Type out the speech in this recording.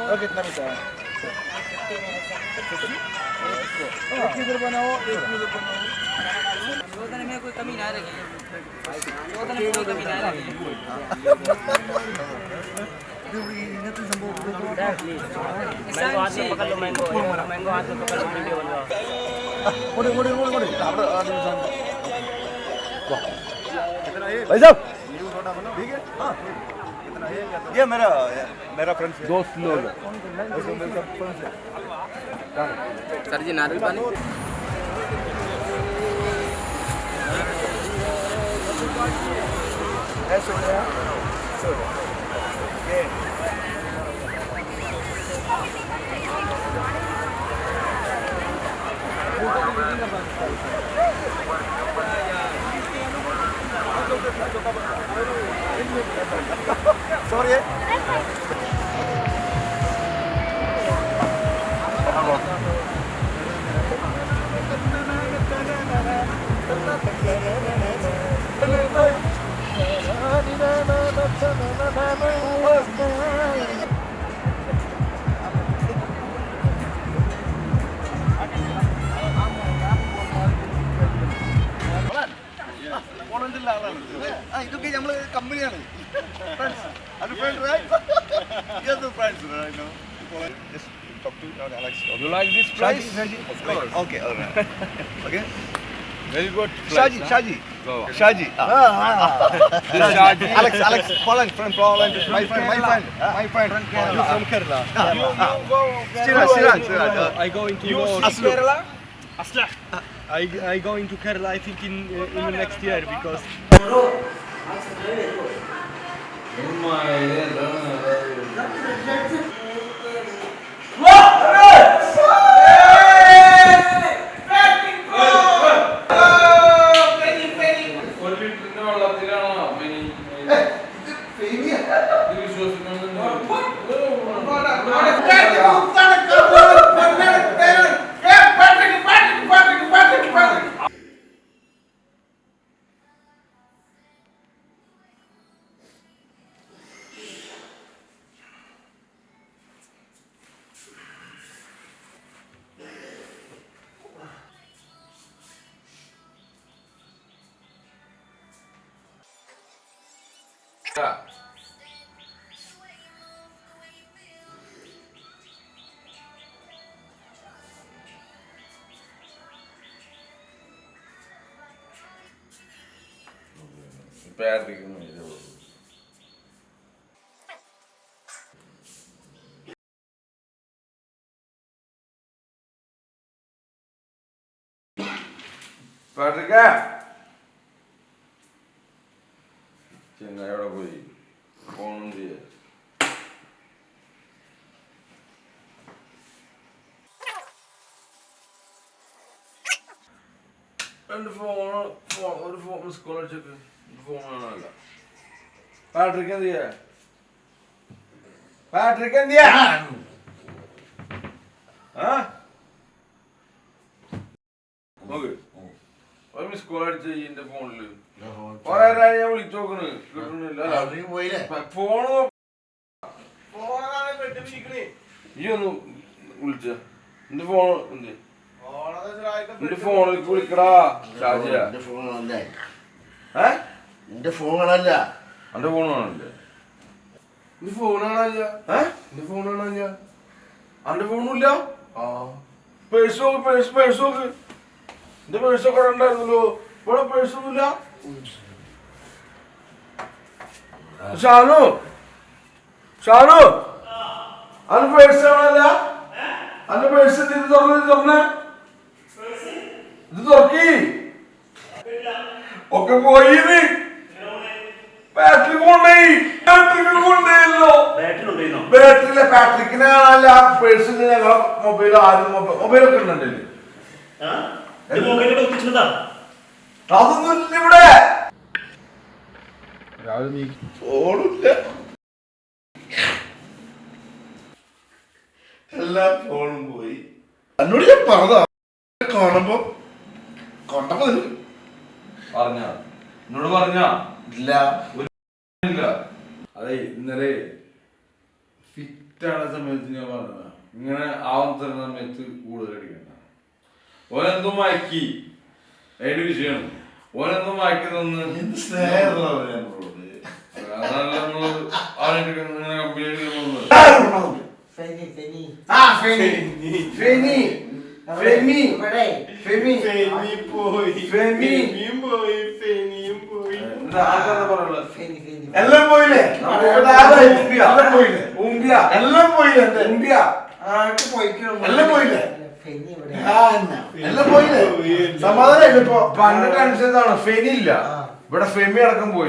कितना में चाहिए? एक इधर बनाओ, एक इधर बनाओ। शोधन में कोई कमी ना रखी। शोधन में कोई कमी ना रखी। मैंगो हाथ में पकड़ लो, मैंगो हाथ में पकड़ लो, वीडियो बनाओ। मोड़ी भाई साहब ठीक है। हाँ ये मेरा फ्रेंड दोस्त लोग सर जी नारियल पानी sorry ഇതൊക്കെ നമ്മള് കമ്പനിയാണ് You like this place? Okay, all right. Okay. Very good. Shaji. Go. Shaji. Shaji. Alex, Poland, from Poland. My friend. You from Kerala? You go. Siraj. I go into You war. see Kerala? Asla. I go into Kerala. I think in the next year because. Patrick, ചെങ്ങായോടെ പോയി ഫോണും ചെയ്യാ എന്റെ ഒരു phone miss call അടിച്ചൊക്കെ phone കാണാനല്ല പാട്രിക് എന്ത് ചെയ്യാ നോക്ക് ഒരു മിസ് കോൾ അടിച്ച എന്റെ ഫോണില് കൊറേ ഞാൻ വിളിച്ചു നോക്കണ് കിട്ടണില്ല ഫോണ് ഈ ഒന്ന് വിളിച്ച എന്റെ ഫോൺ എന്ത് എന്റെ ഫോണിലേക്ക് വിളിക്കടാ ഷാജിയാ എന്റെ ഫോൺ കാണല്ലേ എന്റെ ഫോൺ കാണല്ലേ എന്റെ ഫോൺ കാണാനില്ല എന്റെ ഫോണുമില്ല പേഴ്സ് നോക്ക് എന്റെ പേഴ്സൊക്കെ ഉണ്ടായിരുന്നല്ലോ ഇവിടെ പേഴ്സൊന്നുമില്ല ഷാനു അന്റെ പേഴ്സ് കാണാനില്ല അന്റെ പേഴ്സ് ഇത് തുറന്നേ ഇത് തുറക്കി ഒക്കെ പോയി ബാറ്ററി കൊണ്ടേയല്ലോ ബാറ്ററിയിലെ പാട്രിക്കിനെ കാണാനില്ല പേഴ്സിൽ ഞങ്ങളെ മൊബൈലൊക്കെ ഉണ്ടല്ലേ അതൊന്നും ഇല്ല ഇവിടെ ഫോണില്ല എല്ലാ ഫോണും പോയി എന്നോട് ഞാൻ പറഞ്ഞ കാണുമ്പോ കൊണ്ടപ്പോ എന്നോട് പറഞ്ഞ ഇല്ല അതെ ഇന്നലെ തെറ്റാണ് സമയത്ത് ഞാൻ പറഞ്ഞ ഇങ്ങനെ ആവാൻ തരുന്ന സമയത്ത് കൂടുതൽ അടിക്കണ്ട. ഓനെന്തും മയക്കി അതിന്റെ വിഷയമാണ്. ഓനെന്തും മയക്കി തന്ന് അതല്ല നമ്മള് ആയിട്ട് ഇങ്ങനെ കമ്പനിയിൽ എല്ലാം പോയില്ലേ എല്ലാം പോയില്ലേ എല്ലാം പോയില്ലേ എല്ലാം പോയില്ലേ സമാധാനം ഇപ്പൊ പണ്ട് ടെൻഷൻ ഇതാണ് ഫെനി ഇല്ല ഇവിടെ ഫെമി അടക്കം പോയി.